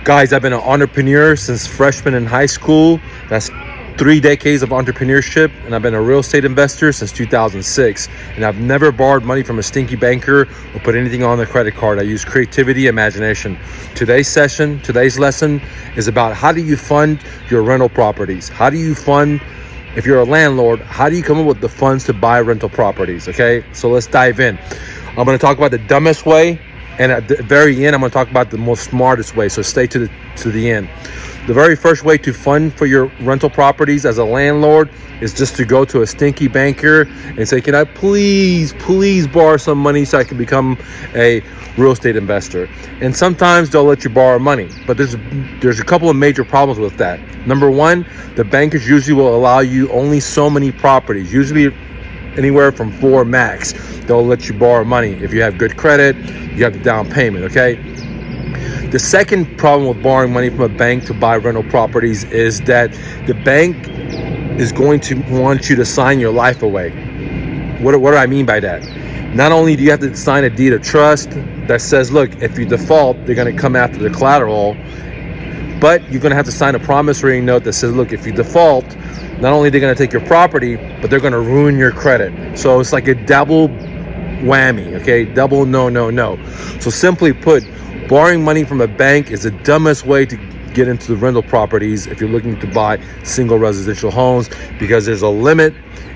Guys, I've been an entrepreneur since freshman in high school. That's 3 decades of entrepreneurship, and I've been a real estate investor since 2006. And I've never borrowed money from a stinky banker or put anything on the credit card. I use creativity, imagination. Today's lesson is about how do you fund your rental properties? How do you fund, if you're a landlord, how do you come up with the funds to buy rental properties? Okay, so let's dive in. I'm going to talk about the dumbest way, and at the very end, I'm going to talk about the most smartest way. So stay to the end. The very first way to fund for your rental properties as a landlord is just to go to a stinky banker and say, can I please borrow some money so I can become a real estate investor? And sometimes they'll let you borrow money, but there's a couple of major problems with that. Number one, the bankers usually will allow you only so many properties, usually anywhere from 4 max. They'll let you borrow money. If you have good credit, you have the down payment, okay? The second problem with borrowing money from a bank to buy rental properties is that the bank is going to want you to sign your life away. What do I mean by that? Not only do you have to sign a deed of trust that says, look, if you default, they're going to come after the collateral, but you're going to have to sign a promissory note that says, look, if you default, not only are they going to take your property, but they're going to ruin your credit. So it's like a double whammy, okay? Double no. So simply put, borrowing money from a bank is the dumbest way to get into the rental properties if you're looking to buy single residential homes, because there's a limit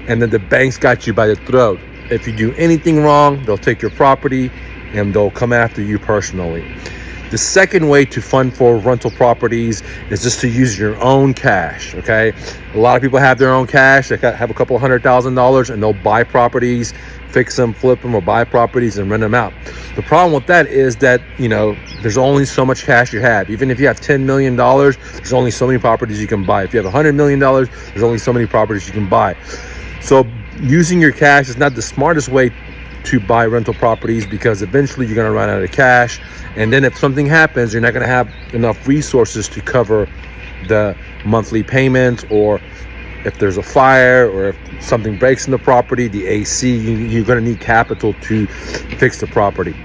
and then the bank's got you by the throat. If you do anything wrong, they'll take your property and they'll come after you personally. The second way to fund for rental properties is just to use your own cash, okay? A lot of people have their own cash. They have a couple $100,000 and they'll buy properties, fix them, flip them, or buy properties and rent them out. The problem with that is that, there's only so much cash you have. Even if you have $10 million, there's only so many properties you can buy. If you have $100 million, there's only so many properties you can buy. So using your cash is not the smartest way to buy rental properties, because eventually you're going to run out of cash, and then if something happens, you're not going to have enough resources to cover the monthly payments, or if there's a fire or if something breaks in the property, the AC, you're going to need capital to fix the property.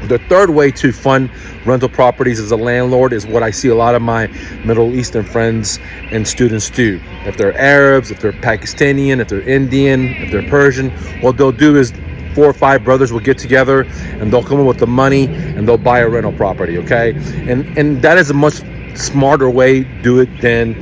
The third way to fund rental properties as a landlord is what I see a lot of my Middle Eastern friends and students do. If they're Arabs, if they're Pakistani, if they're Indian, if they're Persian, what they'll do is 4 or 5 brothers will get together and they'll come up with the money and they'll buy a rental property, okay? And that is a much smarter way to do it than,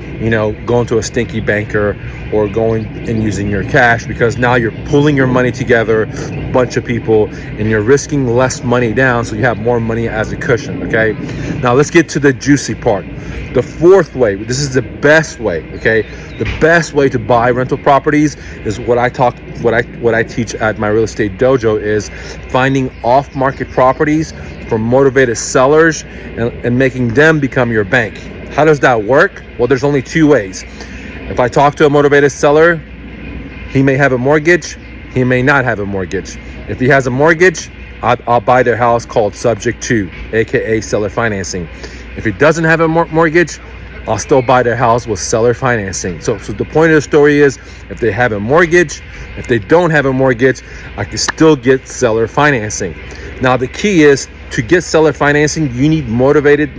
going to a stinky banker or going and using your cash, because now you're pulling your money together, a bunch of people, and you're risking less money down, so you have more money as a cushion, okay? Now let's get to the juicy part. The fourth way, this is the best way, okay? The best way to buy rental properties is what I teach at my real estate dojo, is finding off-market properties from motivated sellers and making them become your bank. How does that work? Well, there's only 2 ways. If I talk to a motivated seller, he may have a mortgage, he may not have a mortgage. If he has a mortgage, I'll buy their house called subject to, aka seller financing. If he doesn't have a mortgage, I'll still buy their house with seller financing. So the point of the story is, if they have a mortgage, if they don't have a mortgage, I can still get seller financing. Now the key is, to get seller financing, you need motivated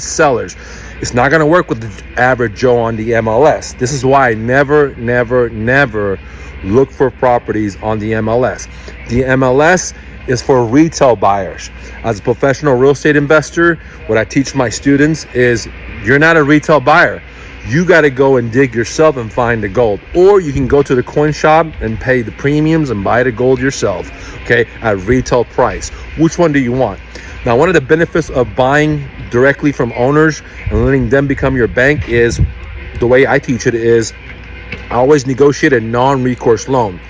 sellers. It's not going to work with the average Joe on the MLS. This is why I never look for properties on the MLS. The MLS is for retail buyers. As a professional real estate investor, what I teach my students is, you're not a retail buyer. You got to go and dig yourself and find the gold. Or you can go to the coin shop and pay the premiums and buy the gold yourself, okay, at retail price. Which one do you want? Now, one of the benefits of buying directly from owners and letting them become your bank is, the way I teach it is, I always negotiate a non-recourse loan.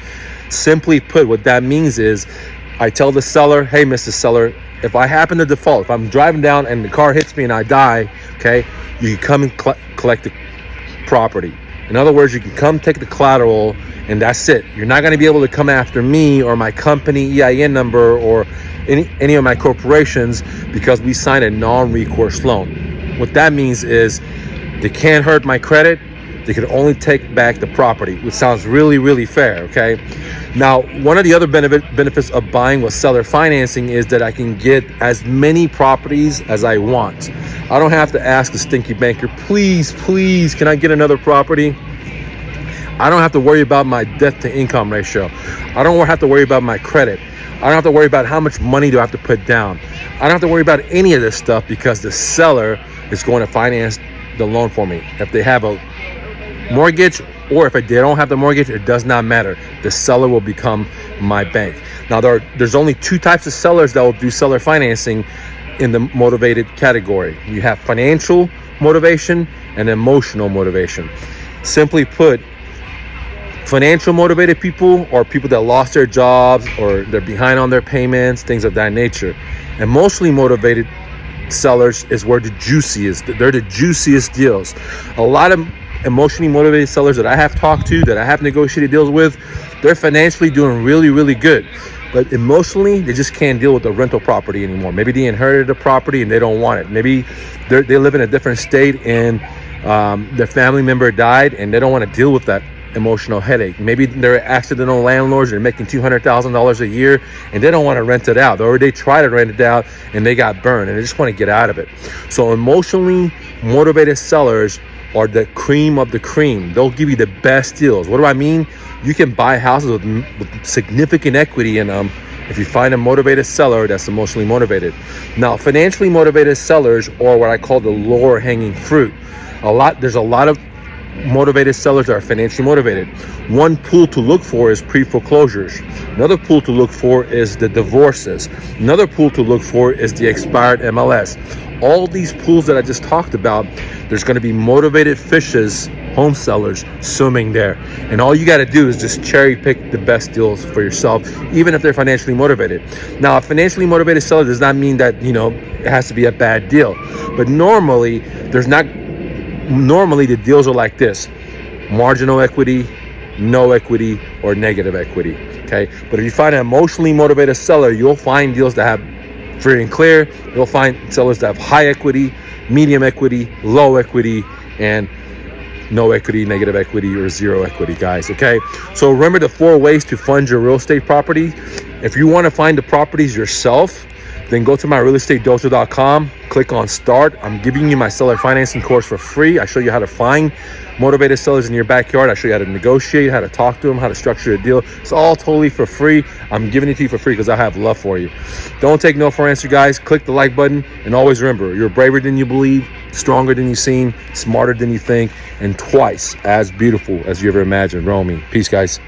Simply put, what that means is, I tell the seller, hey, Mr. Seller, if I happen to default, if I'm driving down and the car hits me and I die, okay, you can come and collect the property. In other words, you can come take the collateral and that's it. You're not going to be able to come after me or my company EIN number or any of my corporations, because we signed a non-recourse loan. What that means is, they can't hurt my credit, they can only take back the property, which sounds really, really fair, okay? Now, one of the other benefits of buying with seller financing is that I can get as many properties as I want. I don't have to ask a stinky banker, please, can I get another property? I don't have to worry about my debt to income ratio. I don't have to worry about my credit. I don't have to worry about how much money do I have to put down. I don't have to worry about any of this stuff because the seller is going to finance the loan for me. If they have a mortgage or if they don't have the mortgage, it does not matter. The seller will become my bank. Now, there's only two types of sellers that will do seller financing in the motivated category. You have financial motivation and emotional motivation. Simply put, financial motivated people are people that lost their jobs or they're behind on their payments, things of that nature. Emotionally motivated sellers is where the juicy is. They're the juiciest deals. A lot of emotionally motivated sellers that I have talked to, that I have negotiated deals with, they're financially doing really, really good. But emotionally, they just can't deal with the rental property anymore. Maybe they inherited a property and they don't want it. Maybe they live in a different state and their family member died and they don't want to deal with that emotional headache. Maybe they're accidental landlords, they're making $200,000 a year and they don't want to rent it out, or they try to rent it out and they got burned and they just want to get out of it. So emotionally motivated sellers are the cream of the cream. They'll give you the best deals. What do I mean? You can buy houses with significant equity in them if you find a motivated seller that's emotionally motivated. Now, financially motivated sellers are what I call the lower hanging fruit. There's a lot of motivated sellers that are financially motivated. One pool to look for is pre-foreclosures. Another pool to look for is the divorces. Another pool to look for is the expired MLS. All these pools that I just talked about, there's going to be motivated fishes, home sellers swimming there. And all you got to do is just cherry pick the best deals for yourself, even if they're financially motivated. Now, a financially motivated seller does not mean that, it has to be a bad deal. But normally the deals are like this: marginal equity, no equity, or negative equity. Okay. But if you find an emotionally motivated seller, you'll find deals that have free and clear. You'll find sellers that have high equity, medium equity, low equity, and no equity, negative equity, or zero equity, guys. Okay. So remember the 4 ways to fund your real estate property. If you want to find the properties yourself, then go to myrealestatedojo.com, click on start. I'm giving you my seller financing course for free. I show you how to find motivated sellers in your backyard. I show you how to negotiate, how to talk to them, how to structure a deal. It's all totally for free. I'm giving it to you for free because I have love for you. Don't take no for an answer, guys. Click the like button, and always remember, you're braver than you believe, stronger than you seem, smarter than you think, and twice as beautiful as you ever imagined. Romy. Peace, guys.